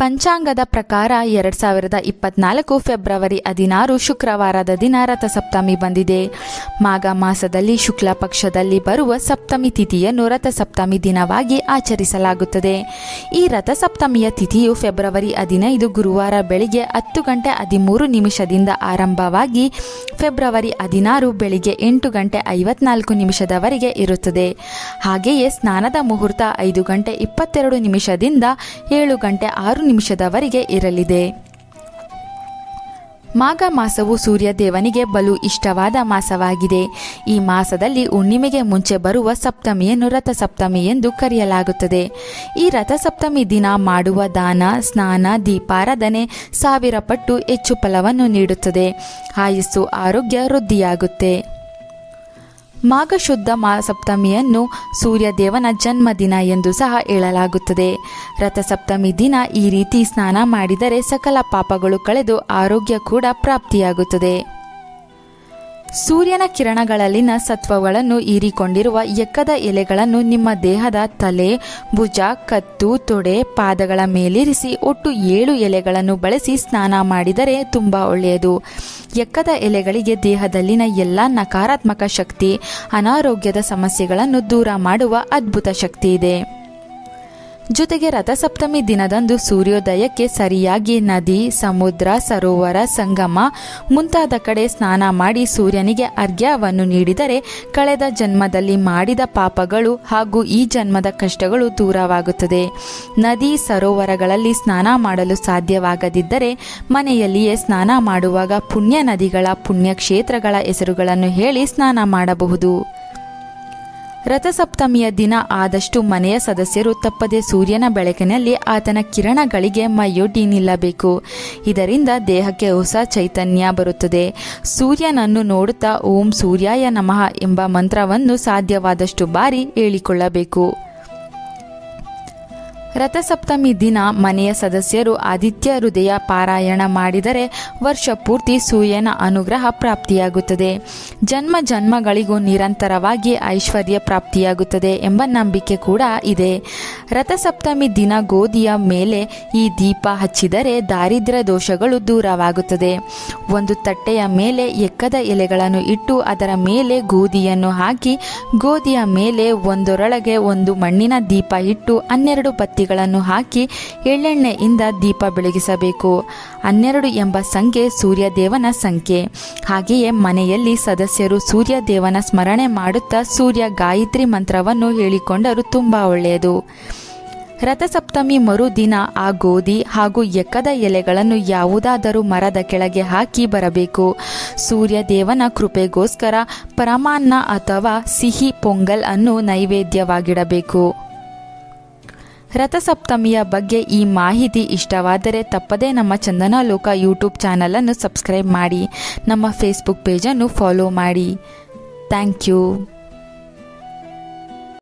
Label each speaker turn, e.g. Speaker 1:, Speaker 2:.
Speaker 1: ಪಂಚಾಂಗದ ಪ್ರಕಾರ 2024 ಫೆಬ್ರವರಿ 16 ಶುಕ್ರವಾರದ ದಿನ ರಥಸಪ್ತಮಿ ಬಂದಿದೆ. ಮಾಘ ಮಾಸದಲ್ಲಿ ಶುಕ್ಲ ಪಕ್ಷದಲ್ಲಿ ಬರುವ ಸಪ್ತಮಿ ತಿಥಿಯನ್ನು ರಥಸಪ್ತಮಿ ದಿನವಾಗಿ ಆಚರಿಸಲಾಗುತ್ತದೆ. ಈ ರಥಸಪ್ತಮಿಯ ತಿಥಿಯು ಫೆಬ್ರವರಿ 15 ಗುರುವಾರ ಬೆಳಿಗ್ಗೆ 10:13 ಆರಂಭವಾಗಿ ಫೆಬ್ರವರಿ 16 ಬೆಳಿಗ್ಗೆ 8:54 ಇರುತ್ತದೆ. ಹಾಗೆಯೇ ಸ್ನಾನದ ಮುಹೂರ್ತ 5:22 7:06 ಇರಲಿದೆ. ಮಾಘ ಮಾಸವು ಸೂರ್ಯದೇವನಿಗೆ ಬಲು ಇಷ್ಟವಾದ ಮಾಸವಾಗಿದೆ. ಈ ಮಾಸದಲ್ಲಿ ಹುಣ್ಣಿಮೆಗೆ ಮುಂಚೆ ಬರುವ ಸಪ್ತಮಿಯನ್ನು ರಥಸಪ್ತಮಿ ಎಂದು ಕರೆಯಲಾಗುತ್ತದೆ. ಈ ರಥಸಪ್ತಮಿ ದಿನ ಮಾಡುವ ದಾನ, ಸ್ನಾನ, ದೀಪಾರಾಧನೆ 1000 ಪಟ್ಟು ಹೆಚ್ಚು ಫಲವನ್ನು ನೀಡುತ್ತದೆ. ಆಯುಸ್ಸು, ಆರೋಗ್ಯ ವೃದ್ಧಿಯಾಗುತ್ತೆ. ಮಾಘ ಶುದ್ಧ ಸಪ್ತಮಿಯನ್ನು ಸೂರ್ಯದೇವನ ಜನ್ಮದಿನ ಎಂದು ಸಹ ಹೇಳಲಾಗುತ್ತದೆ. ರಥಸಪ್ತಮಿ ದಿನ ಈ ರೀತಿ ಸ್ನಾನ ಮಾಡಿದರೆ ಸಕಲ ಪಾಪಗಳು ಕಳೆದು ಆರೋಗ್ಯ ಕೂಡ ಪ್ರಾಪ್ತಿಯಾಗುತ್ತದೆ. ಸೂರ್ಯನ ಕಿರಣಗಳಲ್ಲಿನ ಸತ್ವಗಳನ್ನು ಹೀರಿಕೊಂಡಿರುವ ಎಕ್ಕದ ಎಲೆಗಳನ್ನು ನಿಮ್ಮ ದೇಹದ ತಲೆ, ಭುಜ, ಕತ್ತು, ತೊಡೆ, ಪಾದಗಳ ಮೇಲಿರಿಸಿ ಒಟ್ಟು 7 ಎಲೆಗಳನ್ನು ಬಳಸಿ ಸ್ನಾನ ಮಾಡಿದರೆ ತುಂಬ ಒಳ್ಳೆಯದು. ಎಕ್ಕದ ಎಲೆಗಳಿಗೆ ದೇಹದಲ್ಲಿನ ಎಲ್ಲ ನಕಾರಾತ್ಮಕ ಶಕ್ತಿ, ಅನಾರೋಗ್ಯದ ಸಮಸ್ಯೆಗಳನ್ನು ದೂರ ಮಾಡುವ ಅದ್ಭುತ ಶಕ್ತಿ ಇದೆ. ಜೊತೆಗೆ ರಥಸಪ್ತಮಿ ದಿನದಂದು ಸೂರ್ಯೋದಯಕ್ಕೆ ಸರಿಯಾಗಿ ನದಿ, ಸಮುದ್ರ, ಸರೋವರ, ಸಂಗಮ ಮುಂತಾದ ಕಡೆ ಸ್ನಾನ ಮಾಡಿ ಸೂರ್ಯನಿಗೆ ಅರ್ಘ್ಯವನ್ನು ನೀಡಿದರೆ ಕಳೆದ ಜನ್ಮದಲ್ಲಿ ಮಾಡಿದ ಪಾಪಗಳು ಹಾಗೂ ಈ ಜನ್ಮದ ಕಷ್ಟಗಳು ದೂರವಾಗುತ್ತದೆ. ನದಿ, ಸರೋವರಗಳಲ್ಲಿ ಸ್ನಾನ ಮಾಡಲು ಸಾಧ್ಯವಾಗದಿದ್ದರೆ ಮನೆಯಲ್ಲಿಯೇ ಸ್ನಾನ ಮಾಡುವಾಗ ಪುಣ್ಯ ನದಿಗಳ, ಪುಣ್ಯಕ್ಷೇತ್ರಗಳ ಹೆಸರುಗಳನ್ನು ಹೇಳಿ ಸ್ನಾನ ಮಾಡಬಹುದು. ರಥಸಪ್ತಮಿಯ ದಿನ ಆದಷ್ಟು ಮನೆಯ ಸದಸ್ಯರು ತಪ್ಪದೆ ಸೂರ್ಯನ ಬೆಳಕಿನಲ್ಲಿ ಆತನ ಕಿರಣಗಳಿಗೆ ಮೈಯೊಡ್ಡಿ ನಿಲ್ಲಬೇಕು. ಇದರಿಂದ ದೇಹಕ್ಕೆ ಹೊಸ ಚೈತನ್ಯ ಬರುತ್ತದೆ. ಸೂರ್ಯನನ್ನು ನೋಡುತ್ತಾ ಓಂ ಸೂರ್ಯಾಯ ನಮಃ ಎಂಬ ಮಂತ್ರವನ್ನು ಸಾಧ್ಯವಾದಷ್ಟು ಬಾರಿ ಹೇಳಿಕೊಳ್ಳಬೇಕು. ರಥಸಪ್ತಮಿ ದಿನ ಮನೆಯ ಸದಸ್ಯರು ಆದಿತ್ಯ ಹೃದಯ ಪಾರಾಯಣ ಮಾಡಿದರೆ ವರ್ಷ ಪೂರ್ತಿ ಸೂರ್ಯನ ಅನುಗ್ರಹ ಪ್ರಾಪ್ತಿಯಾಗುತ್ತದೆ. ಜನ್ಮ ಜನ್ಮಗಳಿಗೂ ನಿರಂತರವಾಗಿ ಐಶ್ವರ್ಯ ಪ್ರಾಪ್ತಿಯಾಗುತ್ತದೆ ಎಂಬ ನಂಬಿಕೆ ಕೂಡ ಇದೆ. ರಥಸಪ್ತಮಿ ದಿನ ಗೋಧಿಯ ಮೇಲೆ ಈ ದೀಪ ಹಚ್ಚಿದರೆ ದಾರಿದ್ರ್ಯ ದೋಷಗಳು ದೂರವಾಗುತ್ತದೆ. ಒಂದು ತಟ್ಟೆಯ ಮೇಲೆ ಎಕ್ಕದ ಎಲೆಗಳನ್ನು ಇಟ್ಟು ಅದರ ಮೇಲೆ ಗೋಧಿಯನ್ನು ಹಾಕಿ ಗೋಧಿಯ ಮೇಲೆ ಒಂದರೊಳಗೆ ಒಂದು ಮಣ್ಣಿನ ದೀಪ ಇಟ್ಟು 12 ಬತ್ತಿಗಳನ್ನು ಹಾಕಿ ಎಳ್ಳೆಣ್ಣೆಯಿಂದ ದೀಪ ಬೆಳಗಿಸಬೇಕು. 12 ಎಂಬ ಸಂಖ್ಯೆ ಸೂರ್ಯದೇವನ ಸಂಖ್ಯೆ. ಹಾಗೆಯೇ ಮನೆಯಲ್ಲಿ ಸದಸ್ಯರು ಸೂರ್ಯದೇವನ ಸ್ಮರಣೆ ಮಾಡುತ್ತಾ ಸೂರ್ಯ ಗಾಯತ್ರಿ ಮಂತ್ರವನ್ನು ಹೇಳಿಕೊಂಡರೂ ತುಂಬ ಒಳ್ಳೆಯದು. ರಥಸಪ್ತಮಿ ಮರುದಿನ ಆ ಗೋಧಿ ಹಾಗೂ ಎಕ್ಕದ ಎಲೆಗಳನ್ನು ಯಾವುದಾದರೂ ಮರದ ಕೆಳಗೆ ಹಾಕಿ ಬರಬೇಕು. ಸೂರ್ಯದೇವನ ಕೃಪೆಗೋಸ್ಕರ ಪರಮಾನ್ನ ಅಥವಾ ಸಿಹಿ ಪೊಂಗಲ್ ಅನ್ನು ನೈವೇದ್ಯವಾಗಿಡಬೇಕು. ರಥಸಪ್ತಮಿಯ ಬಗ್ಗೆ ಈ ಮಾಹಿತಿ ಇಷ್ಟವಾದರೆ ತಪ್ಪದೇ ನಮ್ಮ ಚಂದನಾಲೋಕ ಯೂಟ್ಯೂಬ್ ಚಾನಲನ್ನು ಸಬ್ಸ್ಕ್ರೈಬ್ ಮಾಡಿ. ನಮ್ಮ ಫೇಸ್ಬುಕ್ ಪೇಜನ್ನು ಫಾಲೋ ಮಾಡಿ. Thank you.